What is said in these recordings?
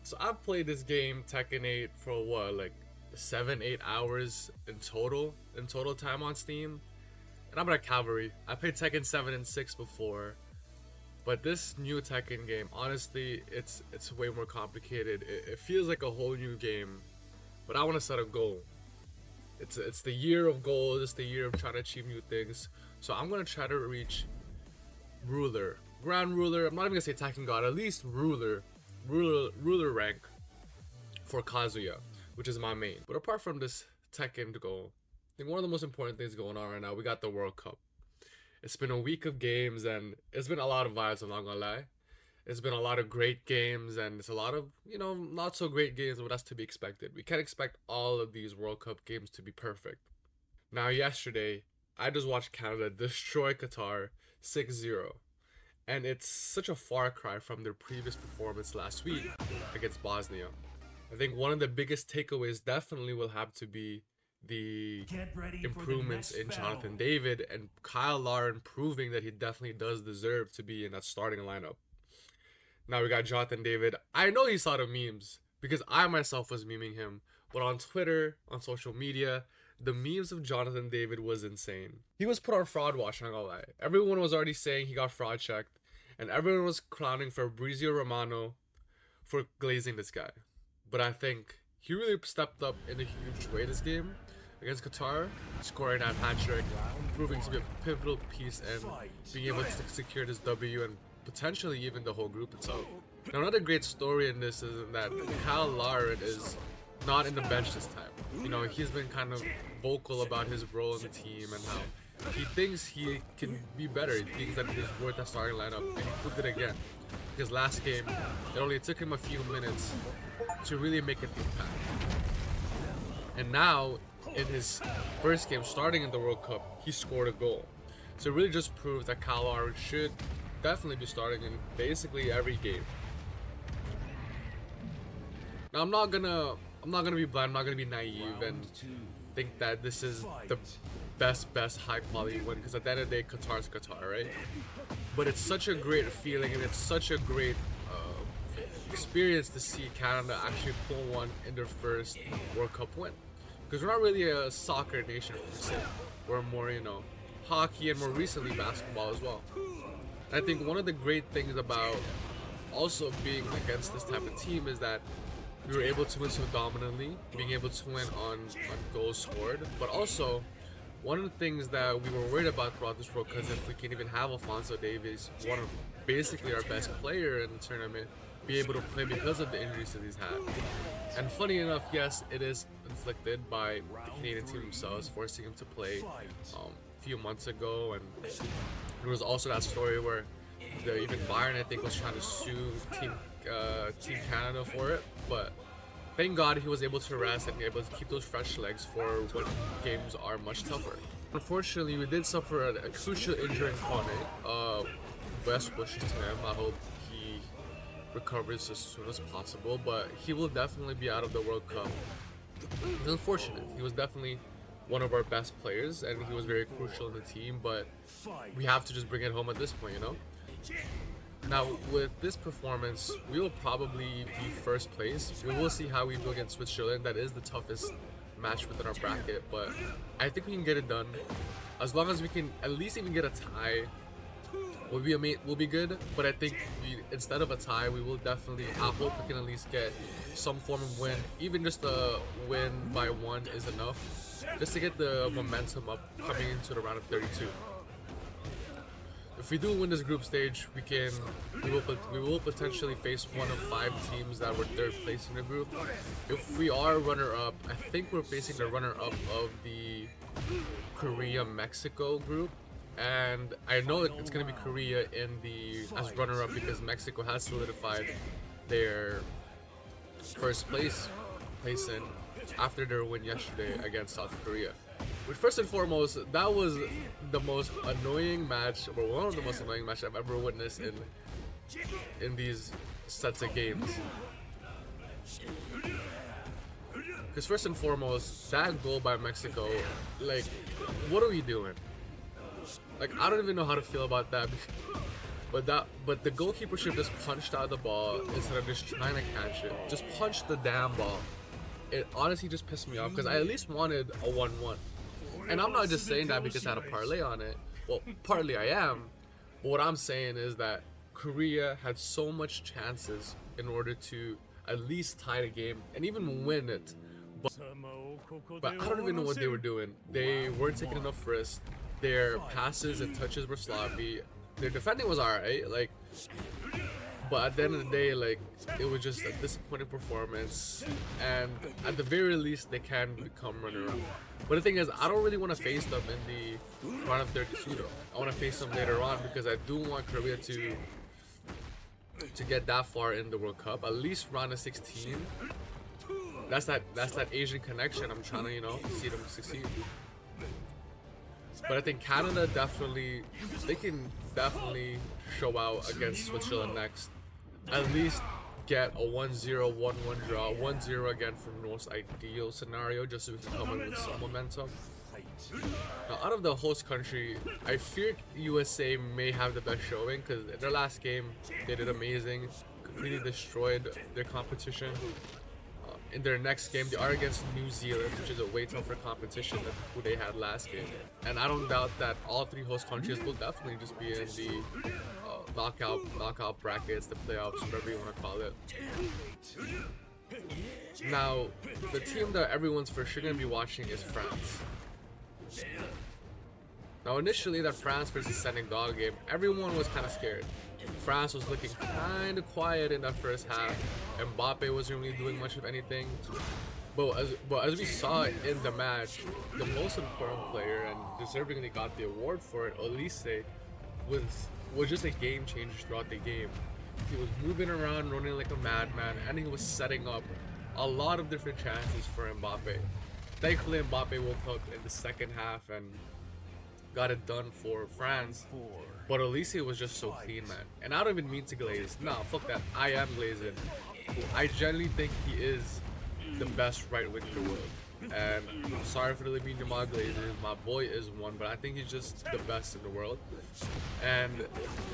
So I've played this game Tekken 8 for what, like 7-8 hours in total time on Steam. And I'm at Cavalry. I played Tekken 7 and 6 before. But this new Tekken game, honestly, it's way more complicated. It feels like a whole new game. But I want to set a goal. It's the year of goals. It's the year of trying to achieve new things. So I'm gonna try to reach ruler, grand ruler. I'm not even gonna say Tekken God. At least ruler rank for Kazuya, which is my main. But apart from this Tekken goal, I think one of the most important things going on right now, we got the World Cup. It's been a week of games and it's been a lot of vibes, I'm not gonna lie. It's been a lot of great games and it's a lot of, not so great games, but that's to be expected. We can't expect all of these World Cup games to be perfect. Now, yesterday, I just watched Canada destroy Qatar 6-0. And it's such a far cry from their previous performance last week against Bosnia. I think one of the biggest takeaways definitely will have to be the improvements in Jonathan David and Kyle Lauren proving that he definitely does deserve to be in that starting lineup. Now we got Jonathan David. I know you saw the memes because I myself was memeing him, but on Twitter, on social media, the memes of Jonathan David was insane. He was put on fraud watch, I'm not gonna lie. Everyone was already saying he got fraud checked, and everyone was clowning Fabrizio Romano for glazing this guy. But I think he really stepped up in a huge way this game against Qatar, scoring that hat trick, proving to be a pivotal piece and being able to secure this W and potentially even the whole group itself. Now, another great story in this is that Kyle Lauren is not in the bench this time. He's been kind of vocal about his role in the team and how he thinks he can be better. He thinks that he's worth a starting lineup, and he proved it again. Because last game, it only took him a few minutes to really make an impact. And now, in his first game starting in the World Cup, he scored a goal. So it really just proves that Kyle Lauren should definitely be starting in basically every game. Now I'm not gonna be blind, I'm not gonna be naive and think that this is the best high quality win, because at the end of the day, Qatar's Qatar, right? But it's such a great feeling and it's such a great experience to see Canada actually pull one in their first World Cup win. Because we're not really a soccer nation per se. We're more, hockey and more recently basketball as well. I think one of the great things about also being against this type of team is that we were able to win so dominantly, being able to win on goals scored, but also one of the things that we were worried about throughout this World Cup is if we can even have Alphonso Davies, one of basically our best player in the tournament, be able to play because of the injuries that he's had. And funny enough, yes, it is inflicted by the Canadian team themselves, forcing him to play a few months ago, and there was also that story where even Bayern, I think, was trying to sue Team Canada for it, but thank God he was able to rest and be able to keep those fresh legs for when games are much tougher. Unfortunately, we did suffer a crucial injury in Kone. Best wishes to him. I hope he recovers as soon as possible, but he will definitely be out of the World Cup. It's unfortunate. He was definitely one of our best players and he was very crucial in the team, but we have to just bring it home at this point, Now, with this performance, we will probably be first place. We will see how we do against Switzerland. That is the toughest match within our bracket, but I think we can get it done. As long as we can at least even get a tie, we'll be good. But I think instead of a tie, we will definitely, I hope we can at least get some form of win. Even just a win by one is enough, just to get the momentum up coming into the round of 32. If we do win this group stage, we will potentially face one of 5 teams that were third place in the group. If we are runner-up, I think we're facing the runner-up of the Korea-Mexico group, and I know it's going to be Korea as runner-up because Mexico has solidified their first place in after their win yesterday against South Korea. But first and foremost, that was the most annoying match, or one of the most annoying matches I've ever witnessed in these sets of games. Because first and foremost, that goal by Mexico, like, what are we doing? Like, I don't even know how to feel about that. But the goalkeeper should have just punched out the ball instead of just trying to catch it. Just punch the damn ball. It honestly just pissed me off because I at least wanted a 1-1. And I'm not just saying that because I had a parlay on it. Well, partly I am. But what I'm saying is that Korea had so much chances in order to at least tie the game and even win it. But I don't even know what they were doing. They weren't taking enough risks. Their passes and touches were sloppy. Their defending was alright, like, but at the end of the day, like, it was just a disappointing performance. And at the very least, they can become runner-up. But the thing is, I don't really want to face them in the round of 32 though. I want to face them later on because I do want Korea to get that far in the World Cup, at least round of 16. That's that Asian connection. I'm trying to, you know, see them succeed. But I think Canada they can definitely show out against Switzerland next. At least get a 1-0, 1-1 draw, 1-0 again from the most ideal scenario, just so we can come in with some momentum. Now, out of the host country, I fear USA may have the best showing because their last game, they did amazing, completely destroyed their competition. In their next game, they are against New Zealand, which is a way tougher competition than who they had last game. And I don't doubt that all three host countries will definitely just be in the knockout brackets, the playoffs, whatever you want to call it. Now, the team that everyone's for sure going to be watching is France. Now, initially, that France versus Senegal game, everyone was kind of scared. France was looking kind of quiet in that first half. Mbappe wasn't really doing much of anything. But as we saw in the match, the most important player and deservingly got the award for it, Olise, was just a game changer throughout the game. He was moving around, running like a madman, and he was setting up a lot of different chances for Mbappe. Thankfully, Mbappe woke up in the second half and got it done for France. But Olise was just so clean, man. And I don't even mean to glaze. Nah, fuck that. I am glazing. I genuinely think he is the best right winger in the world. And I'm sorry for the Lamine Yamal glazers. My boy is one, but I think he's just the best in the world. And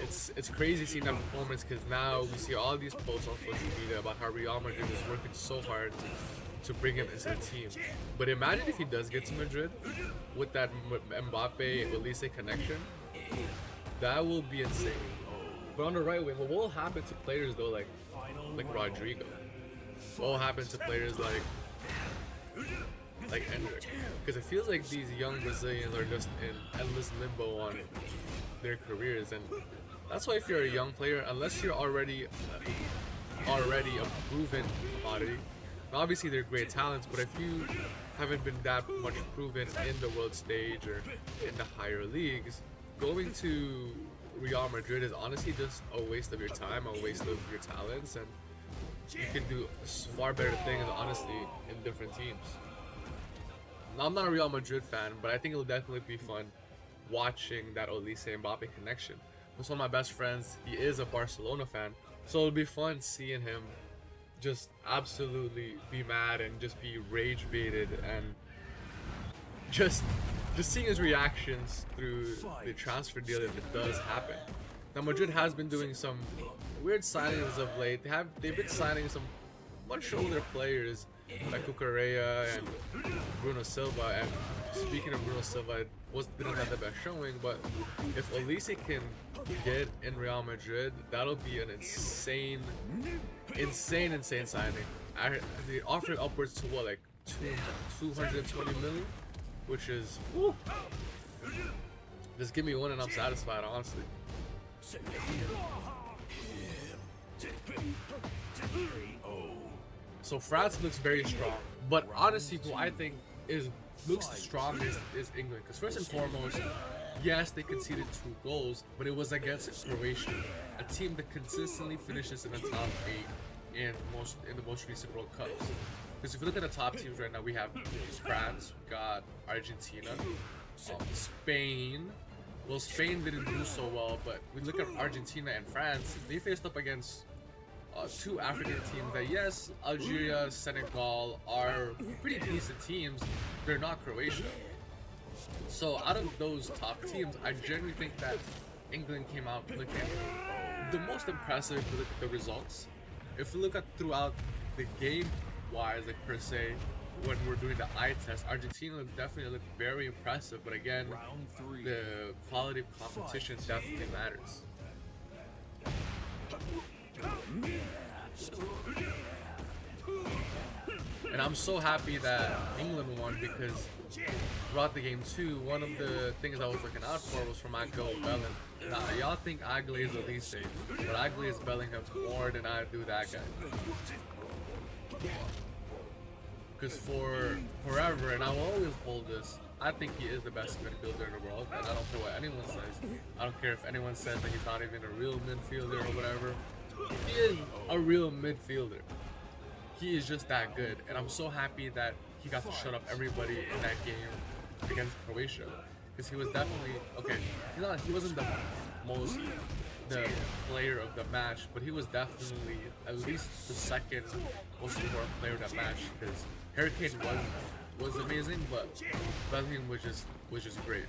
it's crazy seeing that performance because now we see all these posts on social media about how Real Madrid is working so hard to bring him into the team. But imagine if he does get to Madrid with that Mbappe-Olise connection. That will be insane. But on the right wing, what will happen to players though like Rodrigo? What will happen to players like Endrick? Because it feels like these young Brazilians are just in endless limbo on their careers, and that's why if you're a young player, unless you're already a proven commodity, obviously they're great talents, but if you haven't been that much proven in the world stage or in the higher leagues, going to Real Madrid is honestly just a waste of your time, a waste of your talents, and you can do far better things, honestly, in different teams. Now, I'm not a Real Madrid fan, but I think it'll definitely be fun watching that Olise and Mbappe connection. With one of my best friends, he is a Barcelona fan, so it'll be fun seeing him just absolutely be mad and just be rage baited and just seeing his reactions through the transfer deal if it does happen. Now, Madrid has been doing some weird signings of late. They've been signing some much older players like Cucurella and Bruno Silva. And speaking of Bruno Silva, didn't have the best showing, but if Olise can get in Real Madrid, that'll be an insane signing. They offered upwards to what, like 220 million, which is woo. Just give me one and I'm satisfied, honestly. So France looks very strong, but honestly, who I think looks the strongest is England. Because first and foremost, yes, they conceded 2 goals, but it was against Croatia, a team that consistently finishes in the top 8 in the most recent World Cups. Because if you look at the top teams right now, we have France, we got Argentina, Spain. Well, Spain didn't do so well, but we look at Argentina and France, they faced up against 2 African teams that, yes, Algeria, Senegal are pretty decent teams. They're not Croatia. So out of those top teams, I genuinely think that England came out looking the most impressive if you look at the results. If you look at throughout the game wise, like per se, when we're doing the eye test, Argentina definitely looked very impressive, but again, the quality of competition definitely matters. And I'm so happy that England won because throughout the game too, one of the things I was looking out for was for my goal, Bellingham. Now, y'all think I glaze Elise, but I glaze Bellingham more than I do that guy. Because for forever, and I will always hold this, I think he is the best midfielder in the world, and I don't care what anyone says. I don't care if anyone says that he's not even a real midfielder or whatever. He is a real midfielder. He is just that good, and I'm so happy that he got to shut up everybody in that game against Croatia, because he was definitely okay. He wasn't the player of the match, but he was definitely at least the second most important player of that match. Because Harry Kane was amazing, but Bellingham was just great.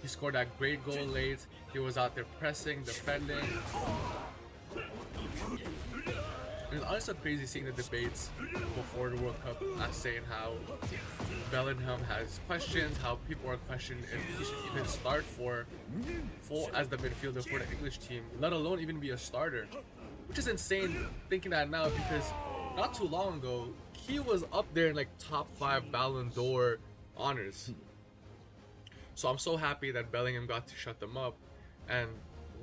He scored that great goal late. He was out there pressing, defending. It's honestly crazy seeing the debates before the World Cup saying how Bellingham has questions, how people are questioning if he should even start for as the midfielder for the English team, let alone even be a starter. Which is insane thinking that now, because not too long ago, he was up there in like top 5 Ballon d'Or honors. So I'm so happy that Bellingham got to shut them up, and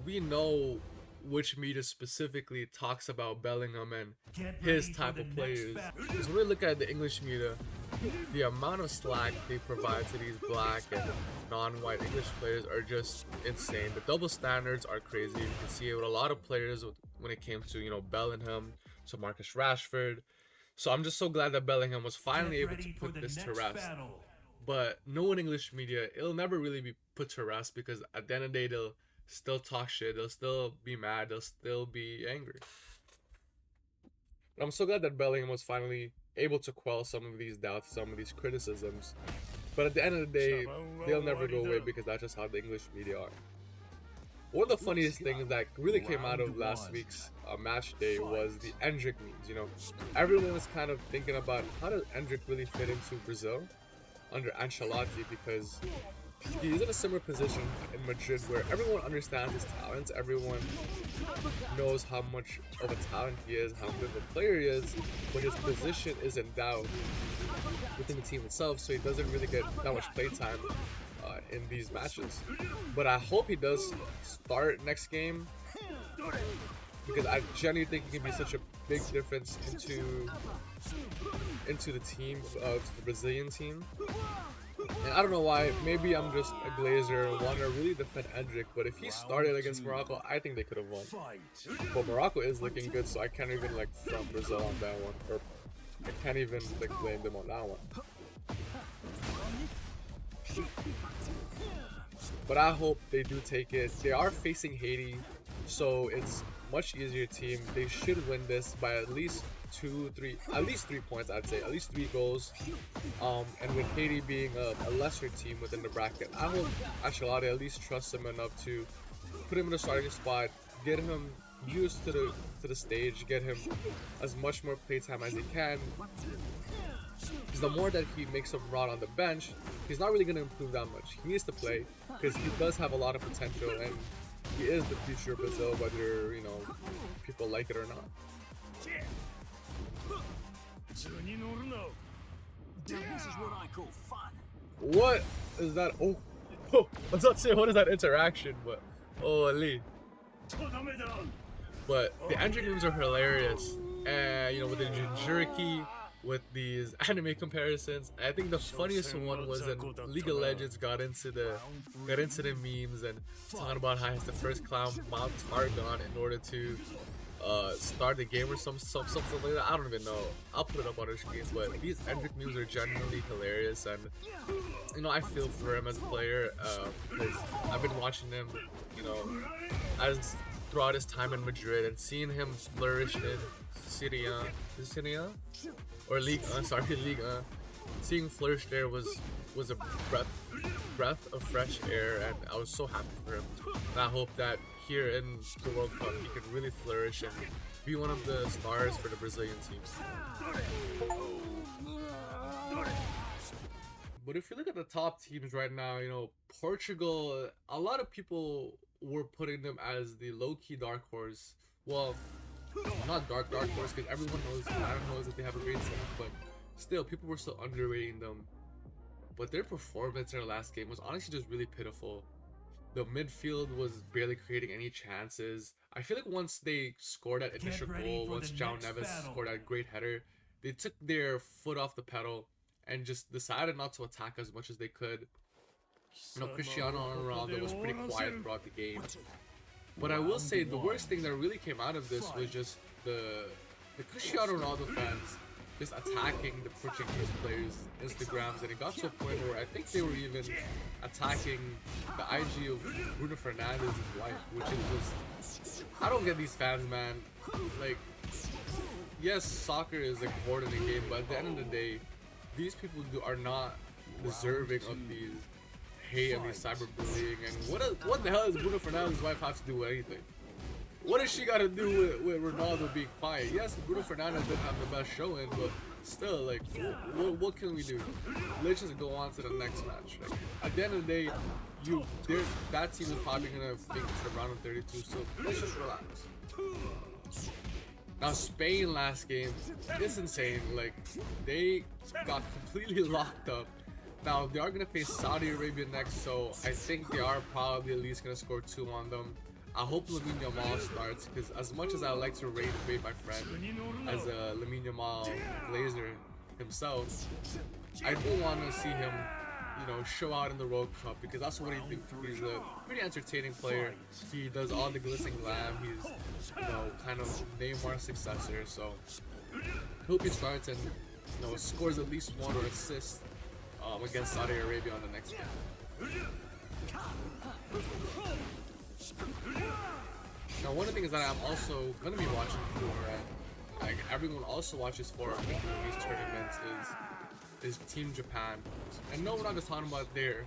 we know which media specifically talks about Bellingham and his type of players. Because when we look at the English media, the amount of slack they provide to these black and non-white English players are just insane. The double standards are crazy. You can see it with a lot of players when it came to, you know, Bellingham, to Marcus Rashford. So I'm just so glad that Bellingham was finally able to put this to rest. But no English media, it'll never really be put to rest, because at the end of the day, they'll still talk shit, they'll still be mad, they'll still be angry. But I'm so glad that Bellingham was finally able to quell some of these doubts, some of these criticisms. But at the end of the day, they'll never go away, because that's just how the English media are. One of the funniest things that really came out of last week's match day was the Endrick memes. You know, everyone was kind of thinking about how does Endrick really fit into Brazil under Ancelotti, because he's in a similar position in Madrid where everyone understands his talents, everyone knows how much of a talent he is, how good of a player he is, but his position is in doubt within the team itself, so he doesn't really get that much playtime in these matches. But I hope he does start next game, because I genuinely think he can be such a big difference into the team, to the Brazilian team. And I don't know why, maybe I'm just a glazer, want to really defend Endrick, but if he started against Morocco, I think they could have won. But Morocco is looking good, so I can't even like front Brazil on that one, or I can't even like blame them on that one. But I hope they do take it. They are facing Haiti, so it's much easier team. They should win this by at least 3 points, I'd say, at least 3 goals. And with Haiti being a lesser team within the bracket, I hope Ancelotti at least trusts him enough to put him in the starting spot, get him used to the stage, get him as much more playtime as he can. Because the more that he makes him rot on the bench, he's not really going to improve that much. He needs to play, because he does have a lot of potential, and he is the future of Brazil, whether, you know, people like it or not. This is what I call fun. What is that? Oh, I was about to say, what is that interaction? But holy. But the Endrick memes are hilarious, and you know, with the Jinchuriki, with these anime comparisons. I think the funniest one was when League of Legends got into the memes and talking about how he's the first clown Mount Targon in order to start the game or something like that. I don't even know. I'll put it up on the screen, but these Endrick memes are genuinely hilarious, and you know, I feel for him as a player, because I've been watching him, you know, as throughout his time in Madrid, and seeing him flourish in Syria or League, League. Seeing him flourish there was a breath breath of fresh air, and I was so happy for him. And I hope that here in the World Cup, he can really flourish and be one of the stars for the Brazilian team. But if you look at the top teams right now, you know, Portugal, a lot of people were putting them as the low-key dark horse. Well, not dark horse, because everyone knows, that they have a great team, but still, people were still underrating them. But their performance in their last game was honestly just really pitiful. The midfield was barely creating any chances. I feel like once they scored that initial goal, once João Neves scored that great header, they took their foot off the pedal and just decided not to attack as much as they could. You know, Cristiano Ronaldo was pretty quiet throughout the game. But I will say the worst thing that really came out of this was just the Cristiano Ronaldo fans just attacking the Portuguese players' Instagrams, and it got to a point where I think they were even attacking the IG of Bruno Fernandes' wife, which is just, I don't get these fans, man. Like, yes, soccer is like more than a game, but at the end of the day, these people are not deserving of these hate and these cyberbullying. And what the hell does Bruno Fernandes' wife have to do with anything? What does she got to do with Ronaldo being quiet? Yes, Bruno Fernandes didn't have the best showing, but still, like, what can we do? Let's just go on to the next match. Like, at the end of the day, that team is probably gonna think it's the round of 32. So let's just relax. Now Spain last game, it's insane. Like, they got completely locked up. Now they are gonna face Saudi Arabia next, so I think they are probably at least gonna score 2 on them. I hope Lamine Yamal starts, because as much as I like to rate my friend as a Lamine Yamal Glazer himself, I do want to see him, you know, show out in the World Cup, because that's what he thinks. He's a pretty entertaining player. He does all the glitz and glam. He's, you know, kind of Neymar's successor. So I hope he starts and, you know, scores at least 1 or assist against Saudi Arabia on the next game. Now, one of the things that I'm also going to be watching for, and like everyone also watches for in these tournaments, is Team Japan. And no, we're not just talking about their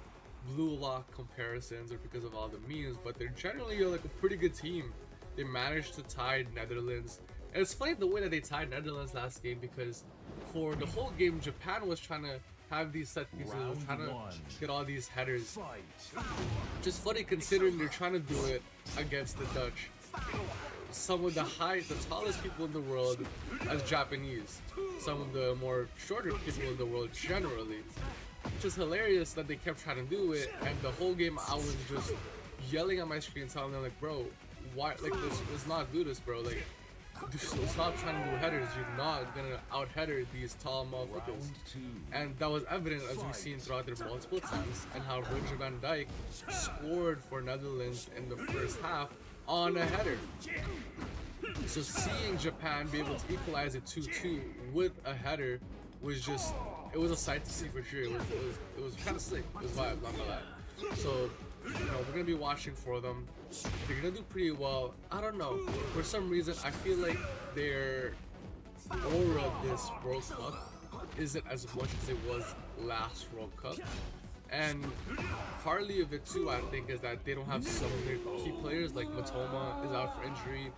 blue lock comparisons or because of all the memes, but they're generally like a pretty good team. They managed to tie Netherlands. And it's funny the way that they tied Netherlands last game, because for the whole game, Japan was trying to have these set pieces, trying to get all these headers. Just funny considering they're trying to do it against the Dutch, some of the tallest people in the world as Japanese, some of the more shorter people in the world generally. It's just hilarious that they kept trying to do it, and the whole game I was just yelling at my screen, telling them like, bro, why, like, let's not do this, bro, like, stop trying to do headers. You're not gonna out-header these tall motherfuckers. And that was evident as we've seen throughout their multiple attempts, and how Virgil van Dijk scored for Netherlands in the first half on a header. So seeing Japan be able to equalize it 2-2 with a header was just, it was a sight to see for sure. It was kind of sick. It was vibes, not gonna lie. So, you know, we're gonna be watching for them. They're gonna do pretty well. I don't know. For some reason, I feel like their aura this World Cup isn't as much as it was last World Cup. And partly of it too, I think, is that they don't have some of their key players. Like Matoma is out for injury.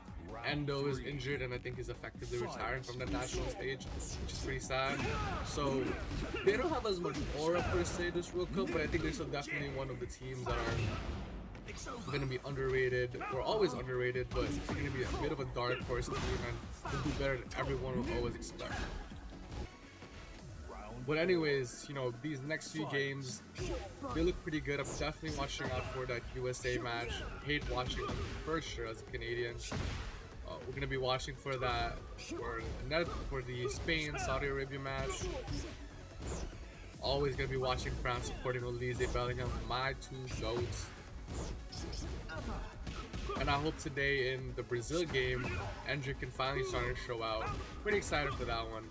Endo is injured and I think is effectively retiring from the national stage, which is pretty sad. So they don't have as much aura per se this World Cup, but I think they're still definitely one of the teams that are going to be underrated. We're always underrated, but it's going to be a bit of a dark horse team and will do better than everyone would always expect. But anyways, you know, these next few games, they look pretty good. I'm definitely watching out for that USA match. Hate watching them for sure as a Canadian. We're going to be watching for that, for the Spain-Saudi Arabia match. Always going to be watching France supporting Elise Bellingham, my 2 goats. And I hope today in the Brazil game, Endrick can finally start to show out. Pretty excited for that one.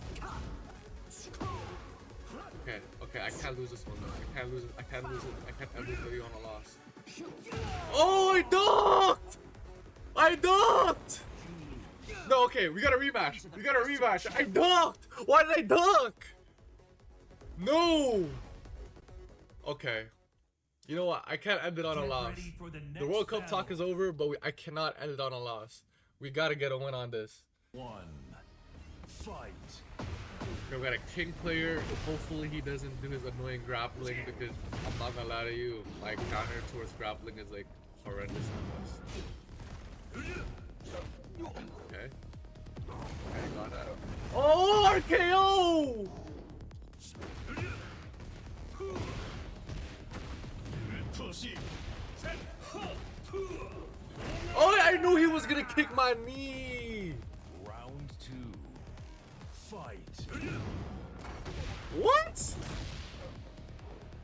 Okay, I can't lose this one though. I can't lose it. I can't end this video on a loss. Oh, I dunked! I dunked! No, okay, we got a rematch. I dunked! Why did I dunk? No! Okay. You know what? I can't end it on a Get loss. ready for the The next World Cup talk battle. is over, but I cannot end it on a loss. We gotta get a win on this. One. Fight. Okay, we got a king player. Hopefully he doesn't do his annoying grappling because I'm not gonna lie to you, my counter towards grappling is like horrendous at best. Okay. I got that. Oh, RKO! Oh, I knew he was gonna kick my knee. Round two. Fight. What?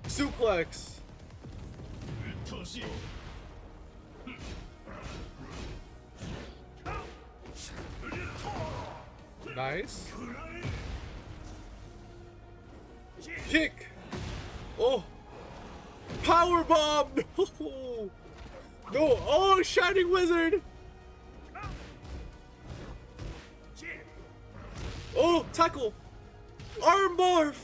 Suplex. Nice. Kick. Oh. Power bomb. No. No. Oh, Shining Wizard. Oh, tackle. Armbar.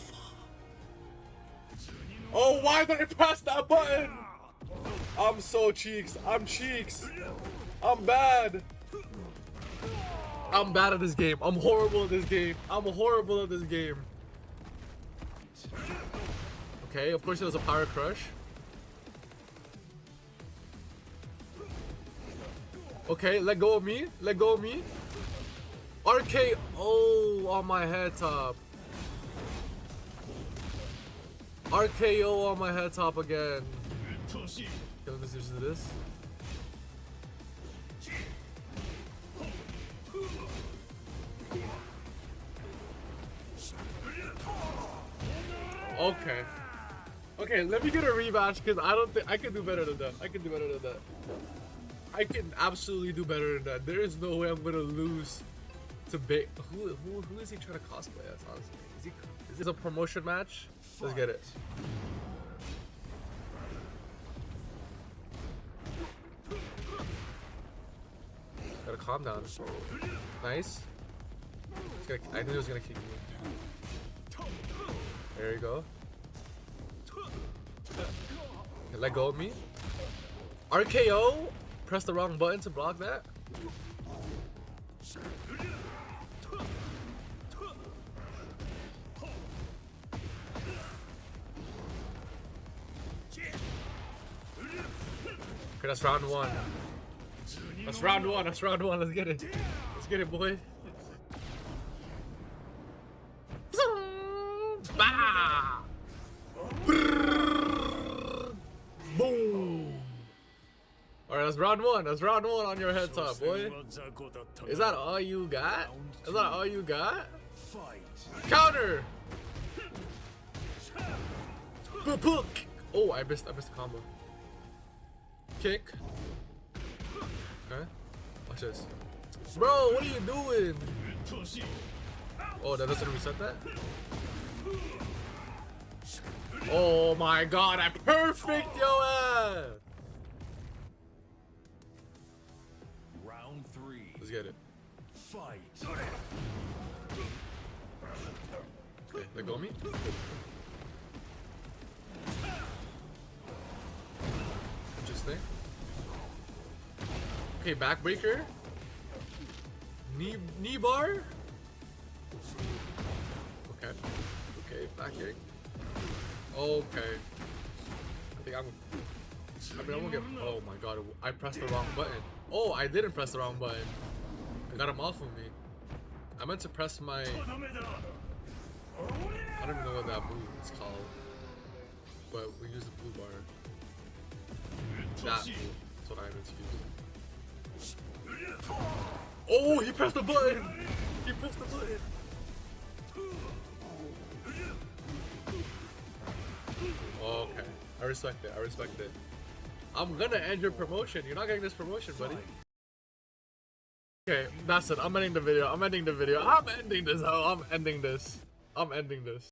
Oh, why did I press that button? I'm so cheeks. I'm cheeks. I'm bad. I'm bad at this game. I'm horrible at this game. I'm horrible at this game. Okay, of course it was a power crush. Okay, let go of me. Let go of me. RKO on my head top. RKO on my head top again. Okay, let me do this. Okay. Okay, let me get a rematch because I don't think I can do better than that. I can do better than that. I can absolutely do better than that. There is no way I'm gonna lose to big. Who is he trying to cosplay as? Honestly, is this a promotion match? Let's get it. Gotta calm down. Nice. I knew he was gonna kick me. There you go. Okay, let go of me. RKO. Press the wrong button to block that. Okay, that's round one. That's round one. That's round one. Let's get it. Let's get it, boy. Bah! Boom! Alright, that's round one. That's round one on your head top, boy. Is that all you got? Is that all you got? Counter! Oh, I missed the combo. Kick. Okay. Watch this. Bro, what are you doing? Oh, that doesn't reset that? Oh my god, I perfect your ass! Round three. Let's get it. Fight. Okay, let go of me. Interesting. Okay, backbreaker. Knee bar. Okay. Okay, back kick. Okay. I'm gonna get. Oh my god, I pressed the wrong button. Oh, I didn't press the wrong button. I got him off of me. I meant to press my. I don't even know what that move is called. But we use the blue bar. That move. That's what I meant to use. Oh, he pressed the button! He pressed the button! Okay. I respect it. I respect it. I'm gonna end your promotion. You're not getting this promotion, buddy. Okay, that's it. I'm ending the video. I'm ending the video. I'm ending this. I'm ending this. I'm ending this.